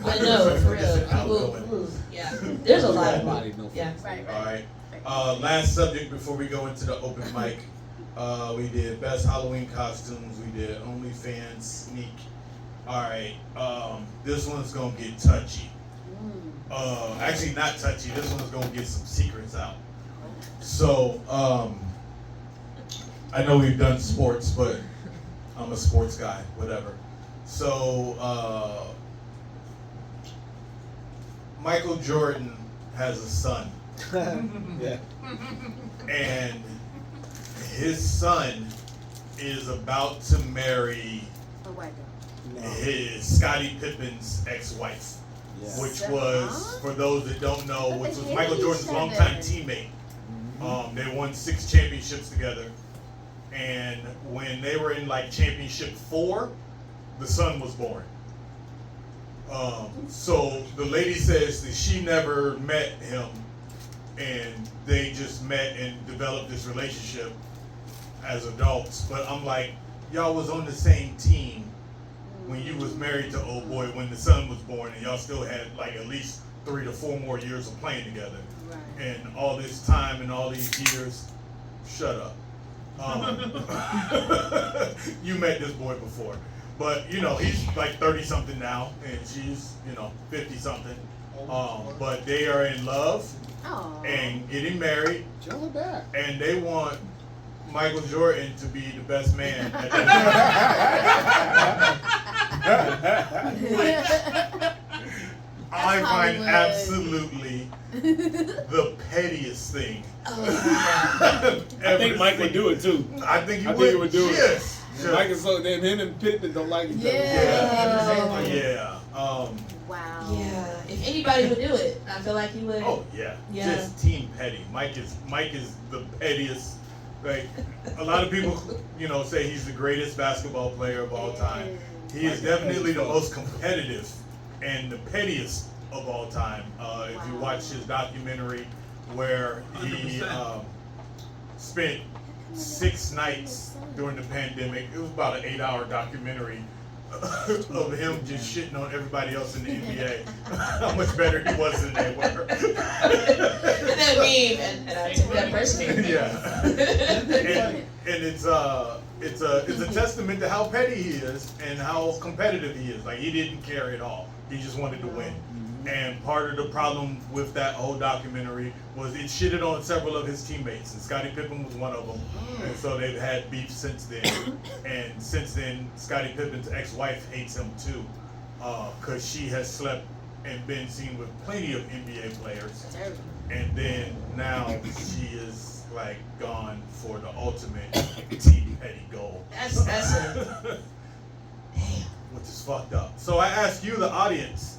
Speaker 2: no, for real,
Speaker 1: Just
Speaker 2: people,
Speaker 1: outgoing.
Speaker 2: yeah, there's a lot of
Speaker 9: Body, no face.
Speaker 2: yeah.
Speaker 3: Right,
Speaker 1: All
Speaker 3: right.
Speaker 1: right. Last subject before we go into the open mic. We did best Halloween costumes. We did OnlyFans sneak. All right. This one's gonna get touchy. Actually, not touchy. This one's gonna get some secrets out. So, I know we've done sports, but I'm a sports guy. Whatever. So, Michael Jordan has a son.
Speaker 9: Yeah.
Speaker 1: And his son is about to marry
Speaker 3: Oh, white girl.
Speaker 9: No.
Speaker 1: his Scottie Pippens' ex-wife,
Speaker 9: Yeah.
Speaker 1: which was, for those that don't know,
Speaker 3: But
Speaker 1: which
Speaker 3: they
Speaker 1: was
Speaker 3: hate
Speaker 1: Michael Jordan's
Speaker 3: each
Speaker 1: longtime
Speaker 3: other.
Speaker 1: teammate.
Speaker 9: Mhm.
Speaker 1: They won 6 championships together, and when they were in like championship 4, the son was born. So the lady says that she never met him, and they just met and developed this relationship as adults. But I'm like, y'all was on the same team when you was married to old boy when the son was born, and y'all still had like at least 3 to 4 more years of playing together.
Speaker 3: Right.
Speaker 1: And all this time and all these years, shut up. You met this boy before. But, you know, he's like 30-something now, and she's, 50-something. But they are in love
Speaker 3: Oh.
Speaker 1: and getting married,
Speaker 9: Tell her back.
Speaker 1: and they want Michael Jordan to be the best man at that I find
Speaker 3: Hollywood.
Speaker 1: absolutely the pettiest thing.
Speaker 2: Oh,
Speaker 5: I think Mike would do it too.
Speaker 1: I think he
Speaker 5: I
Speaker 1: would.
Speaker 5: think he would do it.
Speaker 1: Yes.
Speaker 9: Mike is so damn him and Pippen don't like each other.
Speaker 3: Yeah.
Speaker 1: Yeah.
Speaker 3: Wow.
Speaker 2: yeah. If anybody would do it, I feel like he would.
Speaker 1: Oh yeah.
Speaker 2: Yeah.
Speaker 1: Just team petty. Mike is the pettiest. Like a lot of people, say he's the greatest basketball player of all time. He is definitely the most competitive and the pettiest of all time. If you watch his documentary where he
Speaker 4: 100%.
Speaker 1: spent 6 nights during the pandemic. It was about an 8-hour documentary of him just shitting on everybody else in the NBA. How much better he was than they were.
Speaker 2: And then me, and I took that personally.
Speaker 1: Yeah. And it's a testament to how petty he is and how competitive he is. Like, he didn't care at all. He just wanted to win. And part of the problem with that whole documentary was it shitted on several of his teammates, and Scottie Pippens was one of them. And so they've had beef since then. And since then, Scottie Pippens' ex-wife hates him too, because she has slept and been seen with plenty of NBA players. And then now she is like gone for the ultimate Team Petty goal.
Speaker 2: That's a damn.
Speaker 1: Which is fucked up. So I ask you, the audience,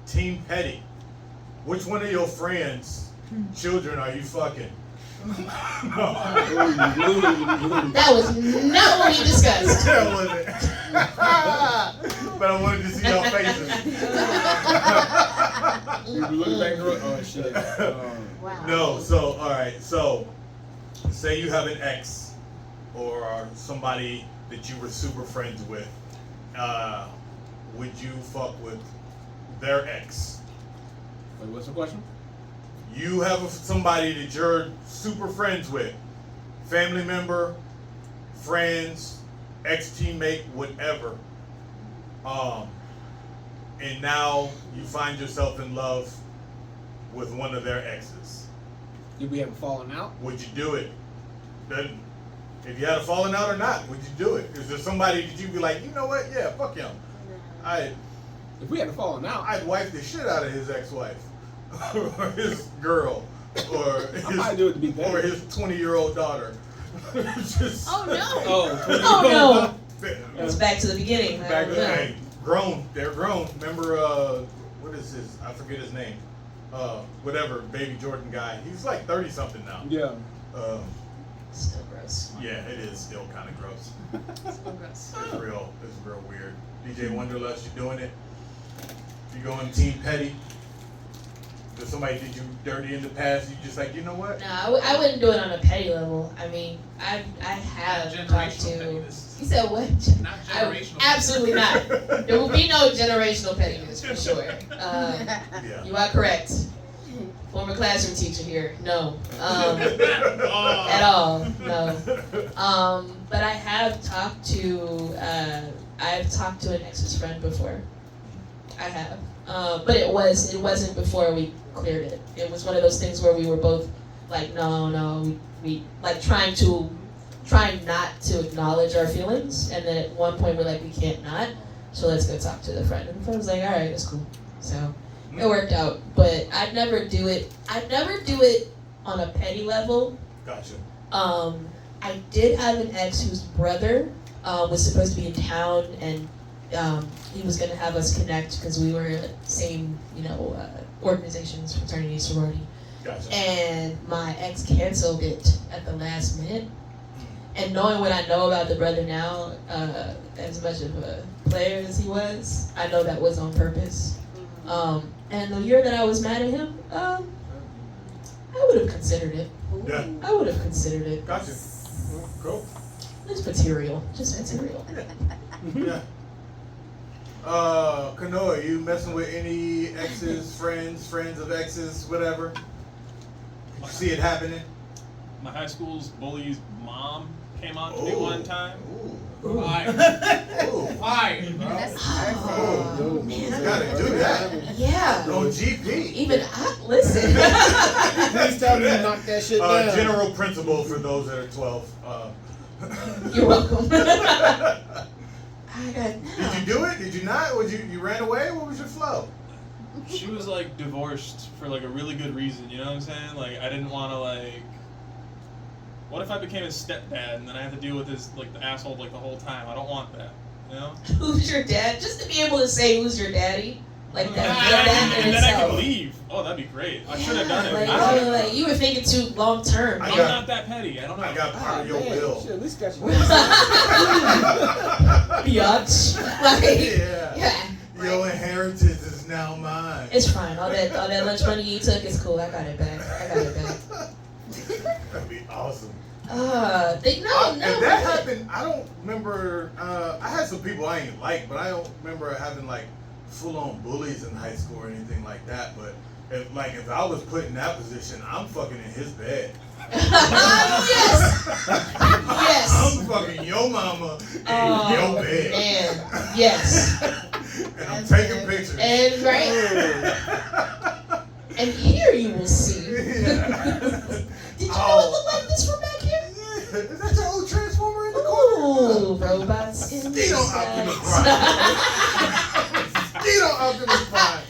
Speaker 1: Team Petty, which one of your friends' children are you fucking?
Speaker 2: That was not what we discussed.
Speaker 1: That wasn't. But I wanted to see your faces.
Speaker 9: You look back and oh shit.
Speaker 3: Wow.
Speaker 1: No, so all right, so say you have an ex or somebody that you were super friends with. Would you fuck with their ex?
Speaker 9: Wait, what's the question?
Speaker 1: You have somebody that you're super friends with, family member, friends, ex-teammate, whatever. And now you find yourself in love with one of their exes.
Speaker 9: Did we have a falling out?
Speaker 1: Would you do it? Then, if you had a falling out or not, would you do it? Is there somebody that you'd be like, you know what? Yeah, fuck him.
Speaker 9: If we had a falling out,
Speaker 1: I'd wipe the shit out of his ex-wife, or his girl, or
Speaker 9: I might do it to be
Speaker 1: or
Speaker 9: better.
Speaker 1: his 20-year-old daughter. Just
Speaker 2: Oh no.
Speaker 9: Oh,
Speaker 2: Oh no. It's back to the beginning.
Speaker 1: back to hey, grown. They're grown. Remember, what is his? I forget his name. Whatever, Baby Jordan guy. He's like 30 something now.
Speaker 9: yeah.
Speaker 2: Still gross.
Speaker 1: Yeah, it is still kind of gross.
Speaker 6: So gross.
Speaker 1: It's real weird. DJ Wanderlust, you doing it? You going Team Petty? If somebody did you dirty in the past, you just like, you know what?
Speaker 2: No, I wouldn't do it on a petty level. I mean, I have talked
Speaker 4: Generational
Speaker 2: to.
Speaker 4: pettiness.
Speaker 2: You said what?
Speaker 4: Not
Speaker 2: I,
Speaker 4: generational.
Speaker 2: absolutely not. There will be no generational pettiness for sure.
Speaker 1: Yeah.
Speaker 2: You are correct. Former classroom teacher here. No.
Speaker 4: Oh.
Speaker 2: At all. No. But I have talked to an ex's friend before. I have. But it wasn't before we cleared it. It was one of those things where we were both like, no, we like trying not to acknowledge our feelings, and then at one point we're like, we can't not, so let's go talk to the friend. And the friend was like, all right, that's cool. So it worked out. But I'd never do it on a petty level.
Speaker 1: Gotcha.
Speaker 2: I did have an ex whose brother was supposed to be in town, and he was going to have us connect because we were same, organizations, fraternity, sorority.
Speaker 1: Gotcha.
Speaker 2: And my ex canceled it at the last minute. And knowing what I know about the brother now, as much of a player as he was, I know that was on purpose. And the year that I was mad at him, I would have considered it.
Speaker 1: Yeah.
Speaker 2: I would have considered it.
Speaker 1: Gotcha. Cool.
Speaker 2: It's material. Just material.
Speaker 1: Yeah. Kanoa, you messing with any exes, friends of exes, whatever? Did you see it happening?
Speaker 5: My high school's bully's mom came on to me one time.
Speaker 4: Fire.
Speaker 1: Ooh.
Speaker 4: Fire.
Speaker 2: Oh,
Speaker 1: You
Speaker 2: man.
Speaker 1: gotta do that.
Speaker 2: Yeah.
Speaker 1: On GP.
Speaker 2: Even listen.
Speaker 9: Please tell me you knock that shit down.
Speaker 1: General principle for those that are 12.
Speaker 2: You're welcome.
Speaker 1: Did you do it? Did you not? You ran away? What was your flow?
Speaker 5: She was like divorced for like a really good reason, you know what I'm saying? Like I didn't want to like. What if I became his stepdad and then I have to deal with his like the asshole like the whole time? I don't want that, you know?
Speaker 2: Who's your dad? Just to be able to say who's your daddy, like that in
Speaker 5: And then I
Speaker 2: itself.
Speaker 5: could leave. Oh, that'd be great. I should have done it.
Speaker 2: Like you were thinking too long term.
Speaker 5: I'm not that petty. I don't know.
Speaker 1: I got part of your will.
Speaker 9: Shit, at least got you.
Speaker 2: Biatch. Like,
Speaker 1: Yeah.
Speaker 2: yeah.
Speaker 1: Your inheritance is now mine.
Speaker 2: It's fine. All that lunch money you took is cool. I got it back.
Speaker 1: That'd be awesome.
Speaker 2: No.
Speaker 1: If that happened, I don't remember. I had some people I ain't like, but I don't remember having like full-on bullies in high school or anything like that. But if I was put in that position, I'm fucking in his bed.
Speaker 2: Yes. Yes.
Speaker 1: I'm fucking your mama in your bed.
Speaker 2: Man. Yes.
Speaker 1: And I'm taking pictures.
Speaker 2: And and here you will see. Did you know it looked like this from back here?
Speaker 1: Yeah. Is that your old transformer in the corner?
Speaker 2: Ooh, robots in the
Speaker 1: Skeeto Optimus Prime. Skeeto Optimus Prime.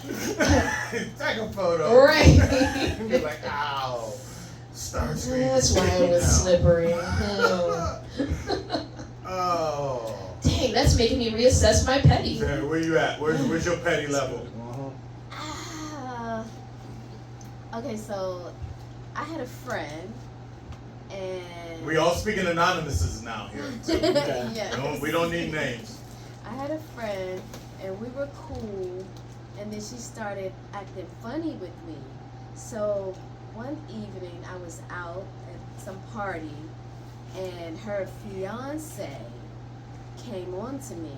Speaker 1: Take a photo.
Speaker 2: Right.
Speaker 1: Be like, ow. Starscream.
Speaker 2: That's why it was slippery.
Speaker 1: Oh.
Speaker 2: Dang, that's making me reassess my petty.
Speaker 1: Sarah, where you at? Where's your petty level?
Speaker 3: Okay, so I had a friend, and
Speaker 1: We all speaking anonymouses now here.
Speaker 3: yes.
Speaker 1: We don't need names.
Speaker 3: I had a friend, and we were cool, and then she started acting funny with me. So one evening, I was out at some party, and her fiance came on to me,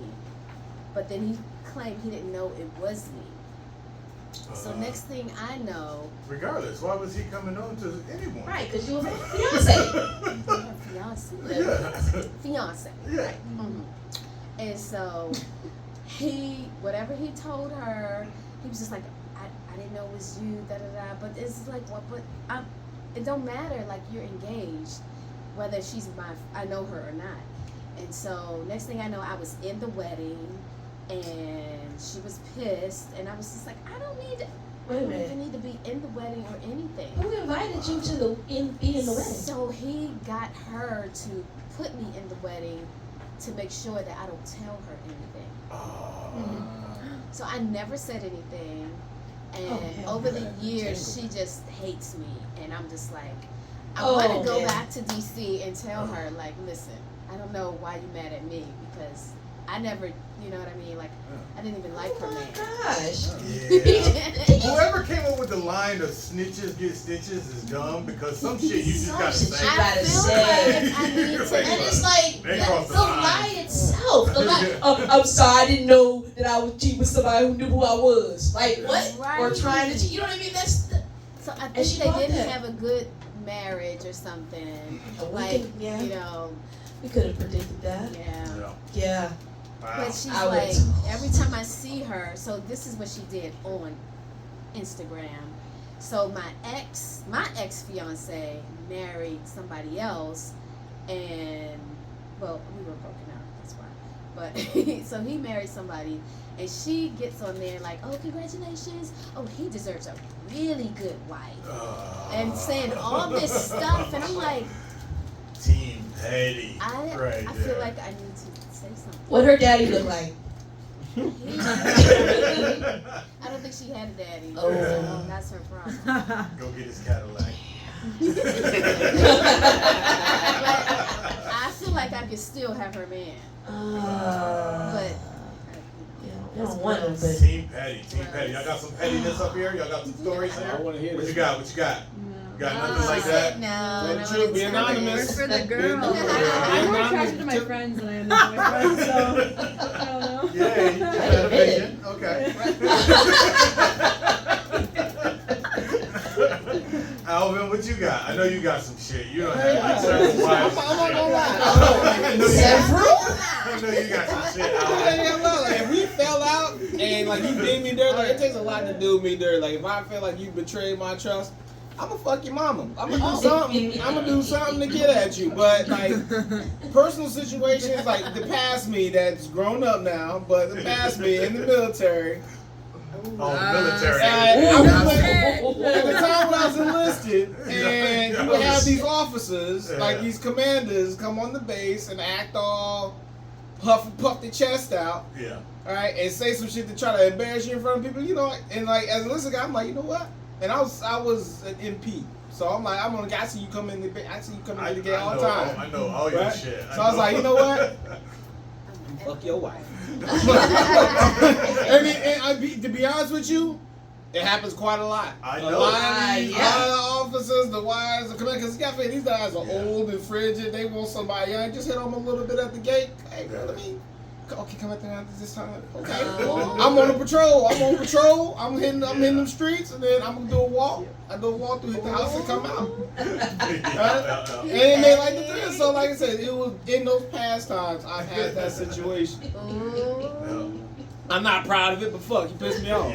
Speaker 3: but then he claimed he didn't know it was me. So next thing I know,
Speaker 1: Regardless, why was he coming on to anyone?
Speaker 2: Right, because you were fiance.
Speaker 3: her fiance,
Speaker 1: Yeah.
Speaker 3: fiance,
Speaker 1: Yeah.
Speaker 3: right? And so whatever he told her, he was just like, I didn't know it was you, da da da. But it's like, what? But it don't matter. Like, you're engaged, whether I know her or not. And so next thing I know, I was in the wedding, and she was pissed, and I was just like, I don't even need to be in the wedding or anything.
Speaker 2: Who invited you to be in the wedding?
Speaker 3: So he got her to put me in the wedding to make sure that I don't tell her anything. So I never said anything, and over the years she just hates me, and I'm just like, I want to go back to DC and tell her, like, listen, I don't know why you mad at me, because I never, you know what I mean? Like, I didn't even like her man.
Speaker 2: Gosh.
Speaker 1: Yeah. Whoever came up with the line of snitches get stitches is dumb, because some shit you just gotta say.
Speaker 3: I feel like I need to.
Speaker 2: And it's like,
Speaker 1: They
Speaker 2: the
Speaker 1: crossed the
Speaker 2: lie itself. The lie, I'm sorry, I didn't know that I was cheating with somebody who knew who I was. Like, what?
Speaker 3: Right.
Speaker 2: Or trying to cheat. You know what I mean?
Speaker 3: So I
Speaker 2: And
Speaker 3: think
Speaker 2: she
Speaker 3: they
Speaker 2: bought
Speaker 3: didn't
Speaker 2: that.
Speaker 3: have a good marriage or something. Like, you know.
Speaker 2: We could have predicted that.
Speaker 3: Yeah.
Speaker 2: Yeah.
Speaker 3: But she's
Speaker 2: I
Speaker 3: like,
Speaker 2: would-
Speaker 3: every time I see her, so this is what she did on Instagram. So my ex fiance married somebody else, and well, we were broken up, that's why. But so he married somebody, and she gets on there like, oh, congratulations, oh, he deserves a really good wife, and saying all this stuff, and I'm like,
Speaker 1: Team Petty.
Speaker 3: I
Speaker 1: Right
Speaker 3: feel
Speaker 1: there.
Speaker 3: like I need to say something.
Speaker 2: What her daddy look like?
Speaker 3: I don't think she had a daddy.
Speaker 2: Oh.
Speaker 3: So that's her problem.
Speaker 1: Go get his Cadillac.
Speaker 3: But I feel like I could still have her man. But
Speaker 2: I don't want him, but
Speaker 1: Team Petty. Team Petty. Y'all got some pettiness up here? Y'all got some stories here?
Speaker 9: I want to hear
Speaker 1: What
Speaker 9: this.
Speaker 1: you got? What you got? You got nothing like
Speaker 3: she
Speaker 1: that?
Speaker 3: said no.
Speaker 9: Tell the
Speaker 3: no,
Speaker 9: truth, be
Speaker 3: it's
Speaker 9: anonymous.
Speaker 6: Work for the girl.
Speaker 7: I'm more attracted to my friends than I am to my friends, so I don't know.
Speaker 1: Yeah, you got a vision. Okay. Alvin, what you got? I know you got some shit. You don't have like several wives.
Speaker 9: I'm not gonna lie.
Speaker 1: I know you
Speaker 2: several?
Speaker 1: I know you got some shit, Alvin.
Speaker 9: Like, if we fell out and like you did me dirty, like it takes a lot to do me dirty. Like if I feel like you betrayed my trust, I'ma fuck your mama. I'ma do something. I'ma do something to get at you. But like personal situations, like the past me that's grown up now, but the past me in the military.
Speaker 1: Oh, the military.
Speaker 9: At the time when I was enlisted, and
Speaker 1: Yeah.
Speaker 9: you would have these officers,
Speaker 1: Yeah.
Speaker 9: like these commanders, come on the base and act all puff their chest out,
Speaker 1: Yeah.
Speaker 9: all right, and say some shit to try to embarrass you in front of people, you know. And like as a enlisted guy, I'm like, you know what? And I was an MP, so I'm like, I see you come in the gate all the time.
Speaker 1: I know all your
Speaker 9: Right?
Speaker 1: shit.
Speaker 9: So I was like, you know what? Fuck your wife. To be honest with you, It happens quite a lot.
Speaker 1: I
Speaker 9: A
Speaker 1: know.
Speaker 9: lot of these,
Speaker 2: Yeah.
Speaker 9: a lot of the officers, the wives, the commanders, because you got to these guys are
Speaker 1: Yeah.
Speaker 9: old and frigid. They want somebody young. Just hit them a little bit at the gate. Hey, girl, let me. Okay, come at this time. Okay.
Speaker 2: Oh.
Speaker 9: I'm on a patrol. I'm hitting them streets, and then I'm gonna do a walk. I do a walk through, hit the house, and come out. And they like to do it. So, like I said, it was in those past times I've had that situation. I'm not proud of it, but fuck, you pissed me off.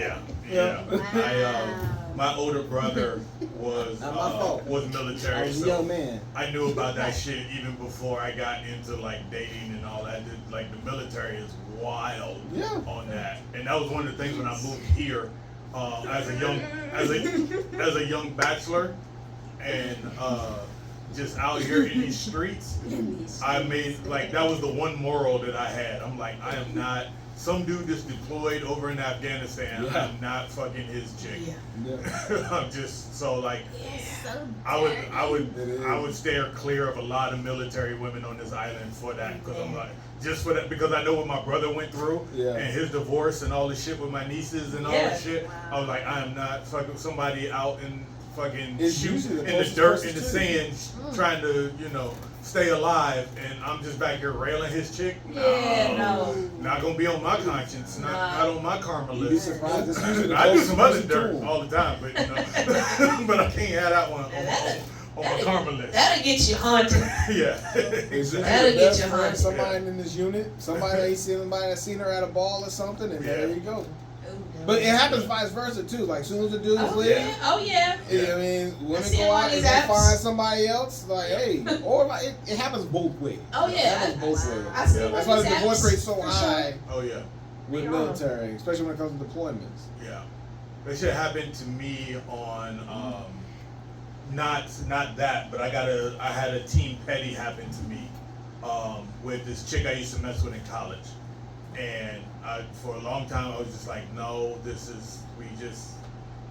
Speaker 1: Yeah.
Speaker 3: Wow.
Speaker 1: My older brother was
Speaker 9: Not my fault.
Speaker 1: was
Speaker 9: I
Speaker 1: military,
Speaker 9: was a
Speaker 1: so
Speaker 9: young man.
Speaker 1: I knew about that shit even before I got into like dating and all that. Like the military is wild
Speaker 9: Yeah.
Speaker 1: on that, and that was one of the things when I moved here as a young bachelor, and just out here in these streets. I made like that was the one moral that I had. I'm like, I am not some dude that's deployed over in Afghanistan.
Speaker 9: Yeah.
Speaker 1: I'm not fucking his chick.
Speaker 9: Yeah.
Speaker 1: I'm just so like
Speaker 3: So
Speaker 1: I would
Speaker 9: It is.
Speaker 1: I would steer clear of a lot of military women on this island for that because I'm like just for that because I know what my brother went through
Speaker 9: Yeah.
Speaker 1: and his divorce and all the shit with my nieces and all
Speaker 2: Yeah.
Speaker 1: that shit. I was like, I am not fucking somebody out in fucking
Speaker 9: It's
Speaker 1: shoot
Speaker 9: usually the
Speaker 1: in the
Speaker 9: closest
Speaker 1: dirt
Speaker 9: person
Speaker 1: in the
Speaker 9: to
Speaker 1: sand trying to stay alive and I'm just back here railing his chick.
Speaker 2: Yeah, no.
Speaker 1: Not gonna be on my conscience. Not on my karma
Speaker 9: You'd be
Speaker 1: list.
Speaker 9: surprised. It's usually the
Speaker 1: I do
Speaker 9: closest
Speaker 1: some other
Speaker 9: person to
Speaker 1: dirt
Speaker 9: him.
Speaker 1: all the time, but but I can't have that one on my karma list.
Speaker 2: That'll get you haunted.
Speaker 1: Yeah.
Speaker 9: It's usually
Speaker 2: That'll
Speaker 9: the
Speaker 2: get
Speaker 9: best
Speaker 2: you
Speaker 9: friend,
Speaker 2: haunted.
Speaker 9: somebody in this unit, somebody that's seen her at a ball or something, and there
Speaker 1: Yeah.
Speaker 9: you go. But it happens vice versa too. Like, as soon as the dudes
Speaker 2: Oh
Speaker 9: leave,
Speaker 2: yeah. Oh yeah.
Speaker 9: I mean, women
Speaker 2: see
Speaker 9: go
Speaker 2: him on
Speaker 9: out and
Speaker 2: these
Speaker 9: they
Speaker 2: apps.
Speaker 9: find somebody else. Like, hey, or like it happens both ways.
Speaker 2: Oh
Speaker 9: It
Speaker 2: yeah.
Speaker 9: happens both ways.
Speaker 2: I see
Speaker 1: Yeah.
Speaker 2: him
Speaker 9: That's
Speaker 2: on
Speaker 9: why the
Speaker 2: these
Speaker 9: divorce
Speaker 2: apps,
Speaker 9: rate's so
Speaker 2: for sure.
Speaker 9: high
Speaker 1: Oh yeah.
Speaker 9: with
Speaker 2: Yeah.
Speaker 9: military, especially when it comes to deployments.
Speaker 1: Yeah. That shit happened to me on not that, but I had a team petty happen to me with this chick I used to mess with in college. And for a long time I was just like, no,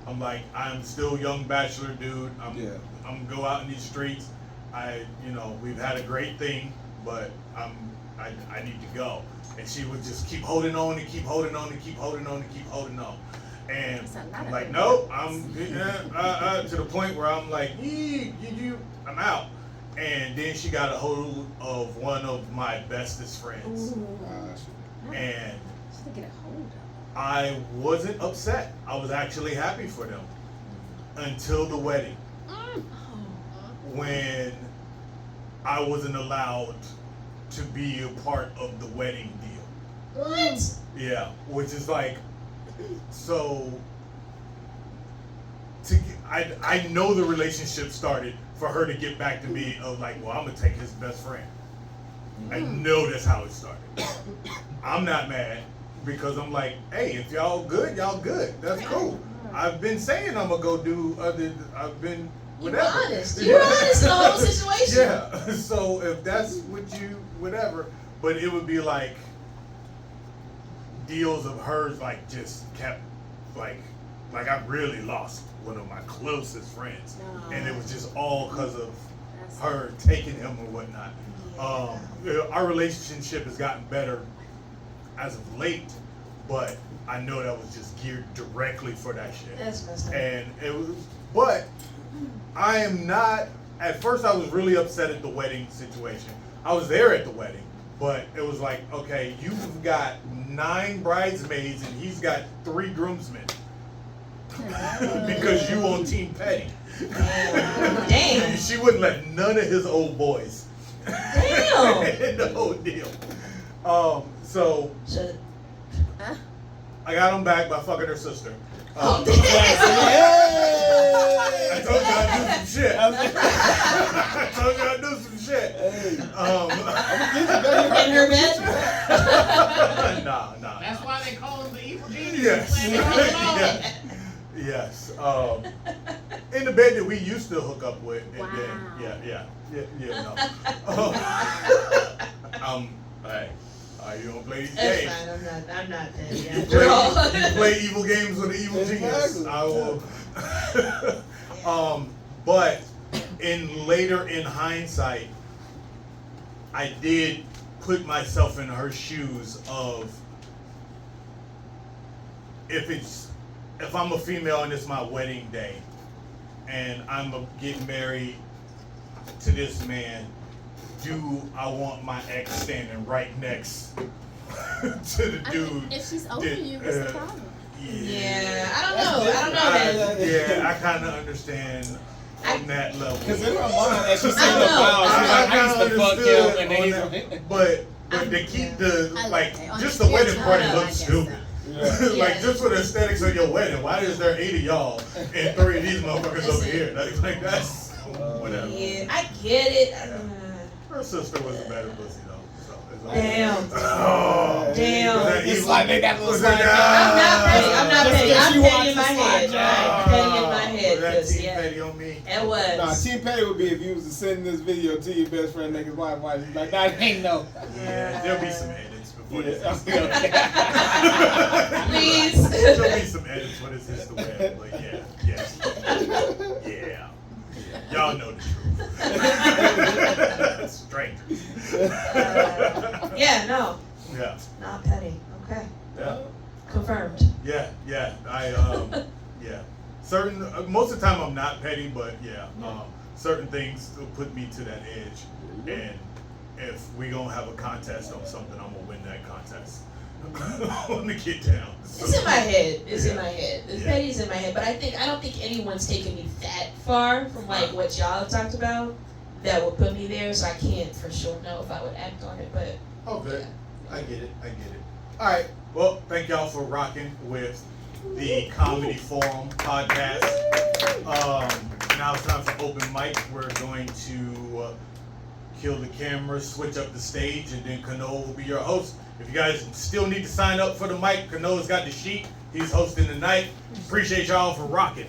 Speaker 1: I'm like, I'm still young bachelor dude. I'm go out in these streets. We've had a great thing, but I need to go. And she would just keep holding on and keep holding on and keep holding on and keep holding on. And
Speaker 3: That's a lot
Speaker 1: I'm
Speaker 3: of
Speaker 1: like,
Speaker 3: good
Speaker 1: nope, I'm to the point where I'm like, I'm out. And then she got a hold of one of my bestest friends. And
Speaker 3: Just to get a hold of.
Speaker 1: I wasn't upset. I was actually happy for them until the wedding, when I wasn't allowed to be a part of the wedding deal.
Speaker 2: What?
Speaker 1: Yeah, which is like, so. I know the relationship started for her to get back to me of like, well, I'm gonna take his best friend. I know that's how it started. I'm not mad because I'm like, hey, if y'all good, that's cool. I've been saying I'm gonna go do I've been
Speaker 2: You were
Speaker 1: whatever.
Speaker 2: honest. You were honest in the whole situation.
Speaker 1: Yeah. So if that's what whatever, but it would be like deals of hers like just kept like I really lost one of my closest friends, and it was just all because of her taking him or whatnot. Our relationship has gotten better as of late, but I know that was just geared directly for that shit.
Speaker 2: That's messed up.
Speaker 1: And it was, but I am not. At first, I was really upset at the wedding situation. I was there at the wedding, but it was like, okay, you've got 9 bridesmaids and he's got 3 groomsmen because you on Team Petty.
Speaker 2: Damn.
Speaker 1: She wouldn't let none of his old boys.
Speaker 2: Damn.
Speaker 1: In the whole deal. So
Speaker 2: Should,
Speaker 1: I got him back by fucking her sister.
Speaker 2: oh,
Speaker 1: I told you I'd do some shit. I told you I'd do some shit.
Speaker 2: in her bed?
Speaker 1: Nah.
Speaker 4: That's why they call him the evil genius.
Speaker 1: Yes. Yes. In the bed that we used to hook up with, and then hey, you don't play these
Speaker 2: That's
Speaker 1: games.
Speaker 2: fine. I'm not dead
Speaker 1: You
Speaker 2: yet.
Speaker 1: play evil games with the evil genius.
Speaker 9: Exactly.
Speaker 1: I will. But later in hindsight, I did put myself in her shoes of if it's if I'm a female and it's my wedding day, and I'm getting married to this man, do I want my ex standing right next to the dude?
Speaker 3: If she's over you, what's the problem?
Speaker 2: Yeah, I don't know, man.
Speaker 1: Yeah, I kind of understand on that level.
Speaker 9: Because in her mind, as she's
Speaker 2: I
Speaker 9: saying the
Speaker 2: don't know.
Speaker 9: vows, she's like, I used to fuck
Speaker 1: understood
Speaker 9: him, and then
Speaker 1: on
Speaker 9: he's
Speaker 1: that,
Speaker 9: like,
Speaker 1: but they keep the
Speaker 3: I
Speaker 1: like
Speaker 3: like it. On
Speaker 1: just
Speaker 3: the
Speaker 1: the wedding
Speaker 3: spiritual
Speaker 1: party
Speaker 3: level, I
Speaker 1: looks
Speaker 3: guess
Speaker 1: stupid. Like
Speaker 2: Yeah.
Speaker 1: just for the aesthetics of your wedding, why is there 8 of y'all and 3 of these motherfuckers over here? Like that's whatever.
Speaker 2: Yeah, I get it.
Speaker 1: Her sister was a better pussy though. So it's all
Speaker 2: Damn.
Speaker 1: Oh,
Speaker 2: Damn.
Speaker 1: was that
Speaker 9: It's
Speaker 1: evil?
Speaker 9: like they got a little
Speaker 1: Was that-
Speaker 9: slide
Speaker 2: I'm not petty. I'm not
Speaker 9: Just
Speaker 2: petty.
Speaker 9: because
Speaker 2: I'm
Speaker 9: you
Speaker 2: petty
Speaker 9: watch
Speaker 2: in my
Speaker 9: the
Speaker 2: head.
Speaker 9: slide,
Speaker 2: Right? Petty in my head.
Speaker 1: Was that
Speaker 2: 'cause,
Speaker 1: team
Speaker 2: yeah,
Speaker 1: petty on me?
Speaker 2: it was.
Speaker 9: Nah, Team Petty would be if you was to send this video to your best friend, nigga's wife, like, that ain't no.
Speaker 1: Yeah, there'll be some edits before this.
Speaker 2: Please.
Speaker 1: There'll be some edits when this hits the web, but yeah. Y'all know the truth. Strangers.
Speaker 2: Yeah, no,
Speaker 1: Yeah.
Speaker 2: not petty. Okay,
Speaker 1: Yeah.
Speaker 2: confirmed.
Speaker 1: Yeah. Certain most of the time I'm not petty, but certain things will put me to that edge. And if we gonna have a contest on something, I'm gonna win that contest. On the get down.
Speaker 2: It's in my head. It's in
Speaker 1: Yeah.
Speaker 2: my head. The
Speaker 1: Yeah.
Speaker 2: petty's in my head, but I don't think anyone's taken me that far from like what y'all have talked about that would put me there. So I can't for sure know if I would act on it, but
Speaker 1: Okay. I get it. All right. Well, thank y'all for rocking with the Comedy Forum podcast. Now it's time for open mic. We're going to kill the cameras, switch up the stage, and then Kano will be your host. If you guys still need to sign up for the mic, Kano's got the sheet. He's hosting the night. Appreciate y'all for rocking.